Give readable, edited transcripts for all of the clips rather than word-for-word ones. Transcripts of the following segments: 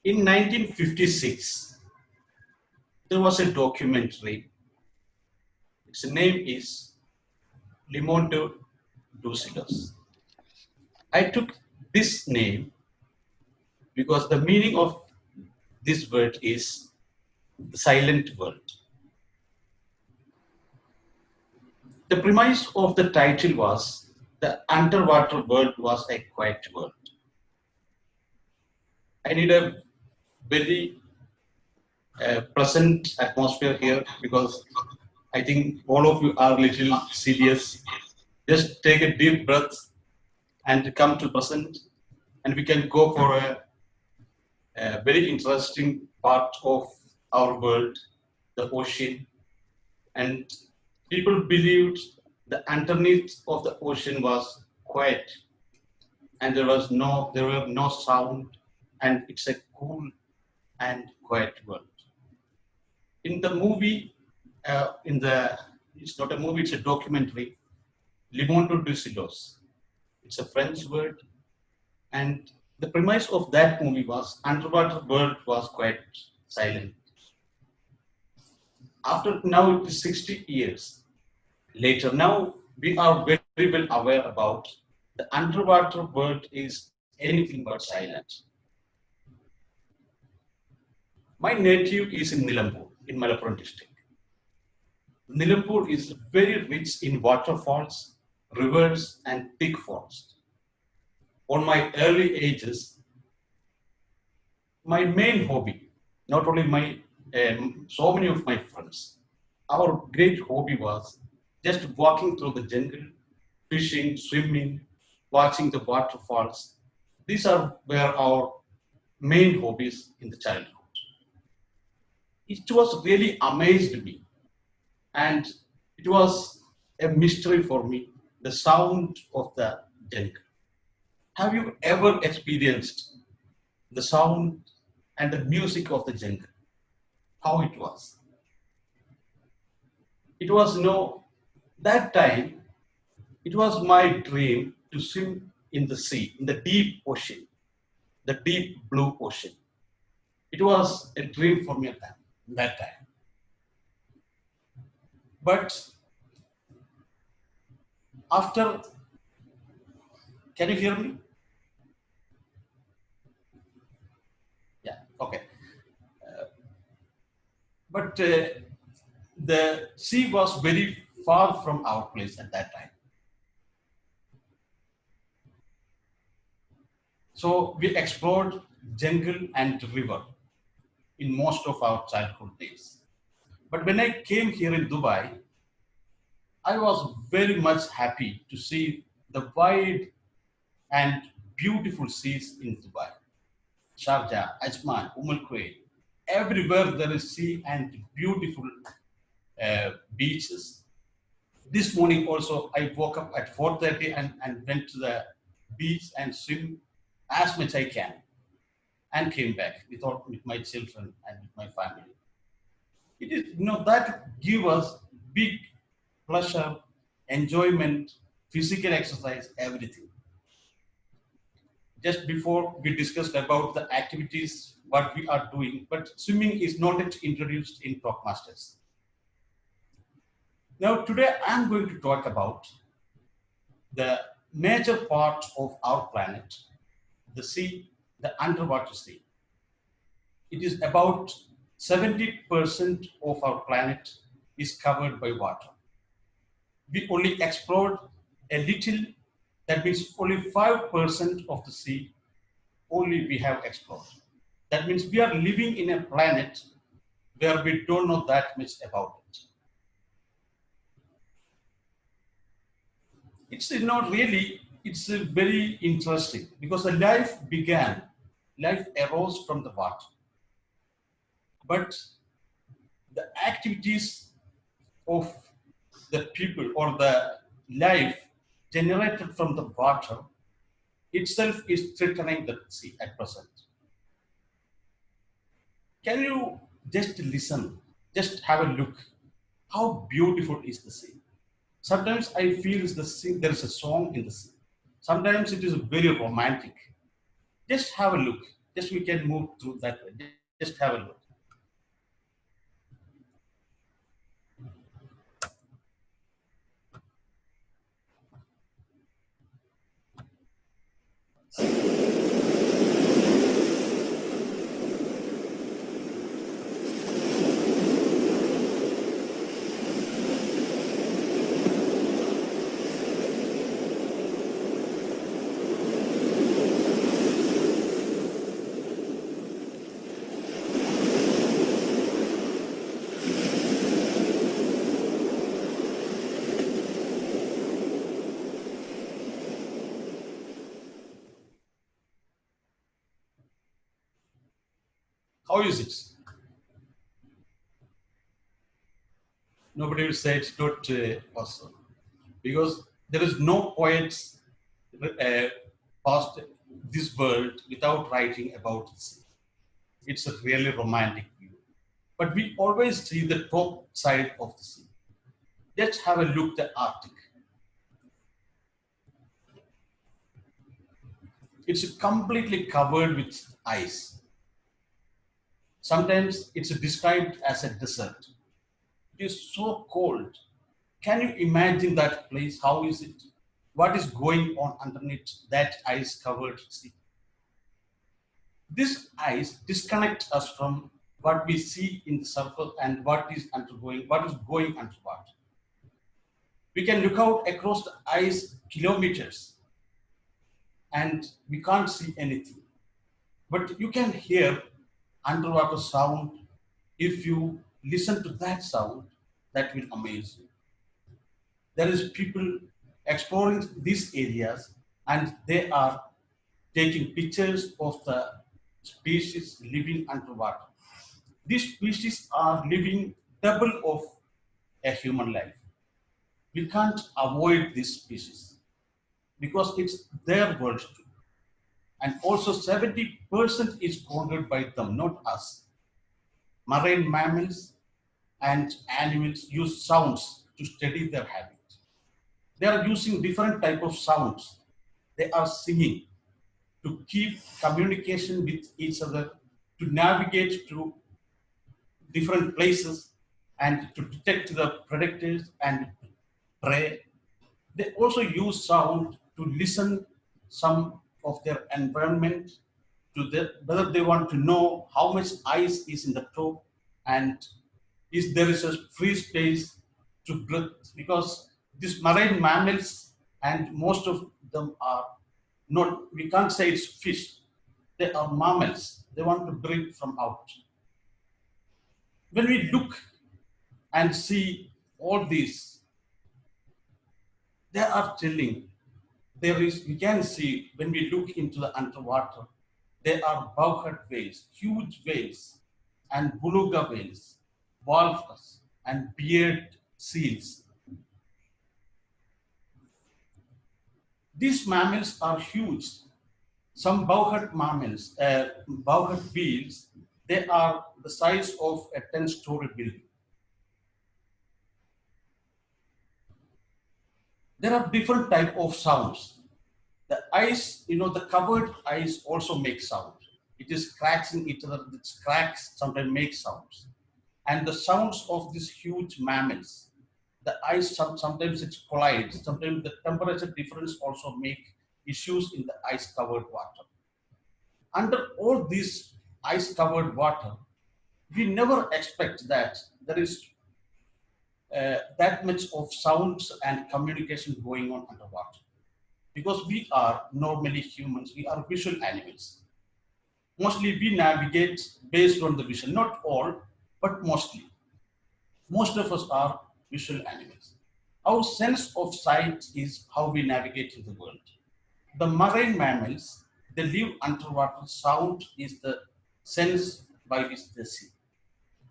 In 1956, there was a documentary. Its name is Limonto Ducidos. I took this name because the meaning of this word is the silent world. The premise of the title was the underwater world was a quiet world. I need a very pleasant atmosphere here because I think all of you are a little serious. Just take a deep breath and come to present, and we can go for a very interesting part of our world, the ocean. And people believed the underneath of the ocean was quiet, and there were no sound, and it's a cool and quiet world. In the movie, it's not a movie, it's a documentary, Limondo Ducidos. It's a French word, and the premise of that movie was underwater world was quite silent. After now it is 60 years later, now we are very well aware about the underwater world is anything but silent. My native is in Nilambur, in Malappuram district. Nilambur is very rich in waterfalls, rivers, and thick forest. On my early ages, my main hobby, not only so many of my friends, our great hobby was just walking through the jungle, fishing, swimming, watching the waterfalls. Were our main hobbies in the childhood. It was really amazed me, and it was a mystery for me, the sound of the jungle. Have you ever experienced the sound and the music of the jungle? How it was? It was that time, it was my dream to swim in the sea, in the deep ocean, the deep blue ocean. It was a dream for me at that time. But after, can you hear me? Yeah, okay. But the sea was very far from our place at that time. So we explored jungle and river in most of our childhood days. But when I came here in Dubai, I was very much happy to see the wide and beautiful seas in Dubai. Sharjah, Ajman, Ummerkoya, everywhere there is sea and beautiful beaches. This morning also I woke up at 4:30 and went to the beach and swim as much I can and came back with my children and with my family. It is that give us big pleasure, enjoyment, physical exercise, everything. Just before we discussed about the activities, what we are doing, but swimming is not yet introduced in Talkmasters. Now today I'm going to talk about the major part of our planet, the sea, the underwater sea. It is about 70% of our planet is covered by water. We only explored a little, that means only 5% of the sea only we have explored. That means we are living in a planet where we don't know that much about it. It's it's very interesting because the life arose from the water. But the activities of the people or the life generated from the water itself is threatening the sea at present. Can you just listen, just have a look? How beautiful is the sea? Sometimes I feel there is a song in the sea. Sometimes it is very romantic. Just have a look. Just we can move through that way. Just have a look. How is it? Nobody will say it's not possible because there is no poets uh, past this world without writing about the sea. It's a really romantic view. But we always see the top side of the sea. Let's have a look at the Arctic. It's completely covered with ice. Sometimes it's described as a desert. It is so cold. Can you imagine that place? How is it? What is going on underneath that ice covered sea? This ice disconnects us from what we see in the surface and what is going underwater. We can look out across the ice kilometers and we can't see anything. But you can hear underwater sound. If you listen to that sound, that will amaze you. There is people exploring these areas and they are taking pictures of the species living underwater. These species are living double of a human life. We can't avoid these species because it's their world too. And also 70% is conquered by them, not us. Marine mammals and animals use sounds to study their habit. They are using different type of sounds. They are singing to keep communication with each other, to navigate to different places, and to detect the predators and prey. They also use sound to listen some of their environment whether they want to know how much ice is in the top and is there is a free space to breathe because these marine mammals and most of them are not, we can't say it's fish, they are mammals, they want to breathe from out. When we look and see all these, they are telling there is, we can see when we look into the underwater, there are bowhead whales, huge whales, and beluga whales, walrus, and beard seals. These mammals are huge. Some bowhead mammals, bowhead whales, they are the size of a 10-story building. There are different type of sounds. The ice, the covered ice also makes sound. It is cracking each other, its cracks sometimes make sounds. And the sounds of these huge mammals, the ice sometimes it collides, sometimes the temperature difference also make issues in the ice covered water. Under all this ice covered water, we never expect that there is that much of sounds and communication going on underwater. Because we are normally humans, we are visual animals. Mostly we navigate based on the vision, not all, but mostly. Most of us are visual animals. Our sense of sight is how we navigate in the world. The marine mammals, they live underwater. Sound is the sense by which they see.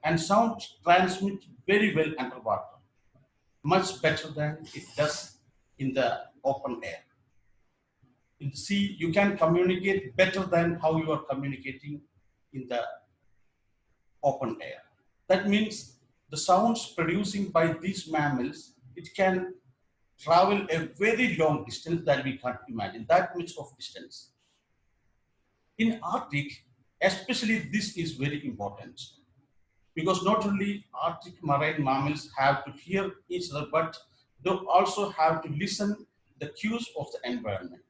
And sound transmit very well underwater, much better than it does in the open air. In the sea, you can communicate better than how you are communicating in the open air. That means the sounds producing by these mammals, it can travel a very long distance that we can't imagine, that much of distance. In Arctic, Especially this is very important because not only Arctic marine mammals have to hear each other, but they also have to listen the cues of the environment.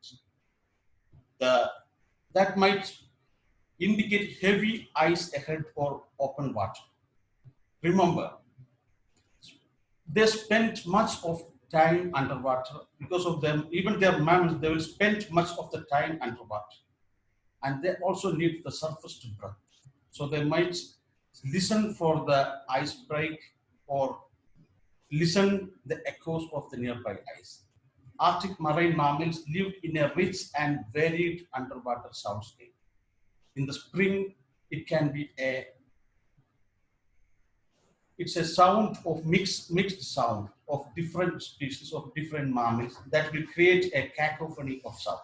The, that might indicate heavy ice ahead or open water. Remember, they spend much of time underwater because of them, even their mammals, they will spend much of the time underwater. And they also need the surface to breathe. So they might listen for the ice break or listen the echoes of the nearby ice. Arctic marine mammals live in a rich and varied underwater soundscape. In the spring, it can be it's a sound of mixed sound of different species of different mammals that will create a cacophony of sound.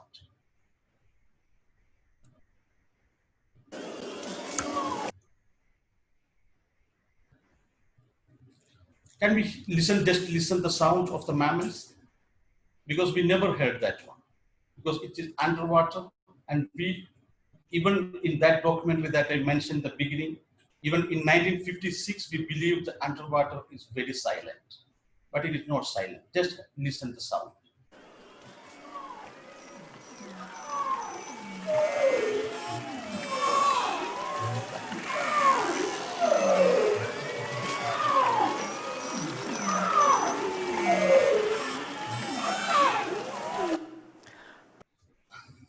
Can we just listen the sound of the mammals? Because we never heard that one. Because it is underwater, and we, even in that documentary that I mentioned at the beginning, even in 1956, we believed the underwater is very silent. But it is not silent. Just listen the sound.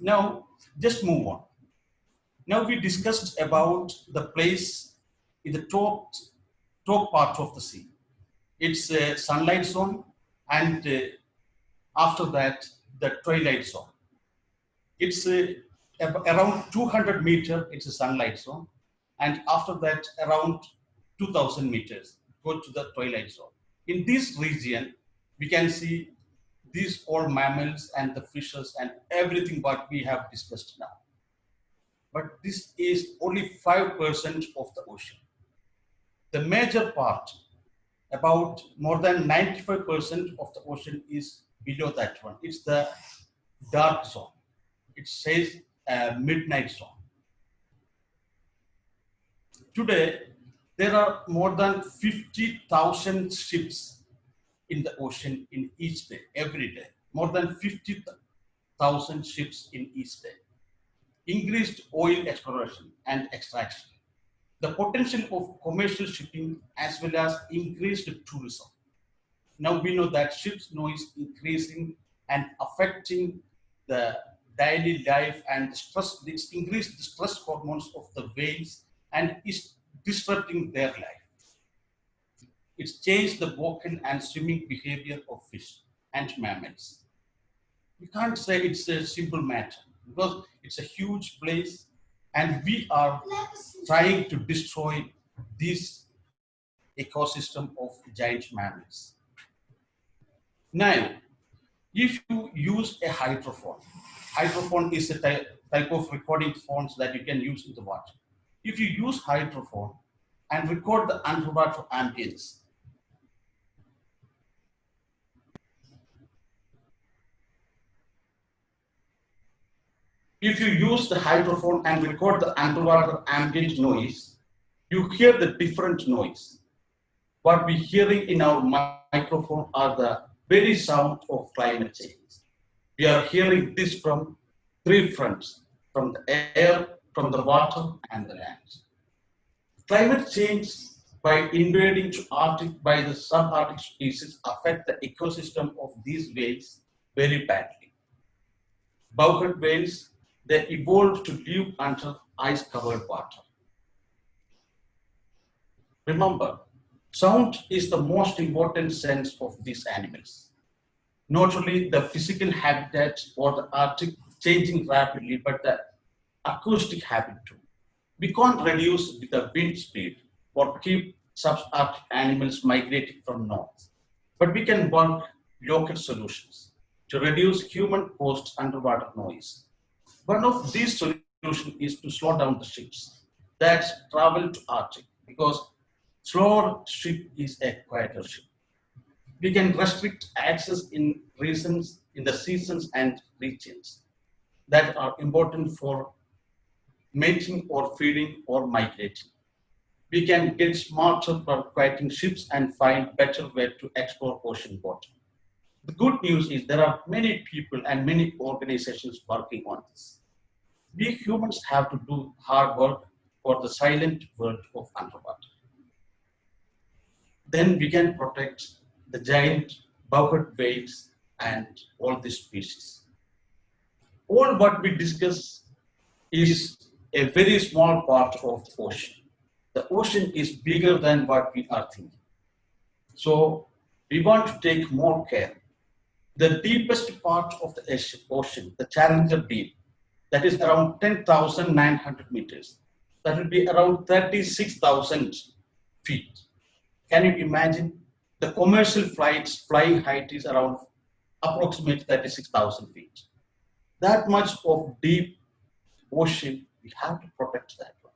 Now, just move on. Now we discussed about the place in the top part of the sea. It's a sunlight zone, and after that, the twilight zone. It's around 200 meters, it's a sunlight zone. And after that, around 2000 meters, go to the twilight zone. In this region, we can see these all mammals and the fishes and everything what we have discussed now. But this is only 5% of the ocean. The major part, about more than 95% of the ocean is below that one. It's the dark zone. It says midnight zone. Today, there are more than 50,000 ships in the ocean in each day, every day. More than 50,000 ships in each day. Increased oil exploration and extraction, the potential of commercial shipping as well as increased tourism. Now we know that ships noise increasing and affecting the daily life and stress, it's increased the stress hormones of the whales and is disrupting their life. It's changed the vocal and swimming behavior of fish and mammals. We can't say it's a simple matter because it's a huge place and we are trying to destroy this ecosystem of giant mammals. Now, if you use a hydrophone is a type of recording phones that you can use in the water. If you use hydrophone and record the underwater ambience, if you use the hydrophone and record the underwater ambient noise, you hear the different noise. What we're hearing in our microphone are the very sound of climate change. We are hearing this from three fronts, from the air, from the water, and the land. Climate change by invading to Arctic by the subarctic species affect the ecosystem of these whales very badly. Bowhead whales, they evolved to live under ice-covered water. Remember, sound is the most important sense of these animals. Not only the physical habitat or the Arctic changing rapidly, but the acoustic habit too. We can't reduce with the wind speed or keep subarctic animals migrating from north, but we can work local solutions to reduce human-caused underwater noise. One of these solutions is to slow down the ships that travel to Arctic because slower ship is a quieter ship. We can restrict access in reasons in the seasons and regions that are important for mating or feeding or migrating. We can get smarter for quieting ships and find better way to explore ocean water. The good news is there are many people and many organizations working on this. We humans have to do hard work for the silent world of underwater. Then we can protect the giant bowhead whales and all these species. All what we discuss is a very small part of the ocean. The ocean is bigger than what we are thinking. So we want to take more care. The deepest part of the ocean, the Challenger Deep, that is around 10,900 meters. That will be around 36,000 feet. Can you imagine? The commercial flights flying height is around approximately 36,000 feet. That much of deep ocean, we have to protect that one.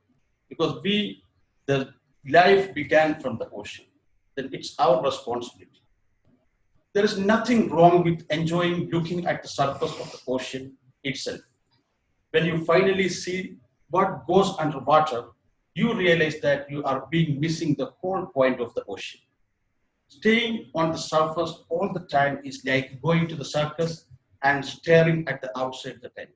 Because the life began from the ocean. Then it's our responsibility. There is nothing wrong with enjoying looking at the surface of the ocean itself. When you finally see what goes underwater, you realize that you are being missing the whole point of the ocean. Staying on the surface all the time is like going to the circus and staring at the outside the tent.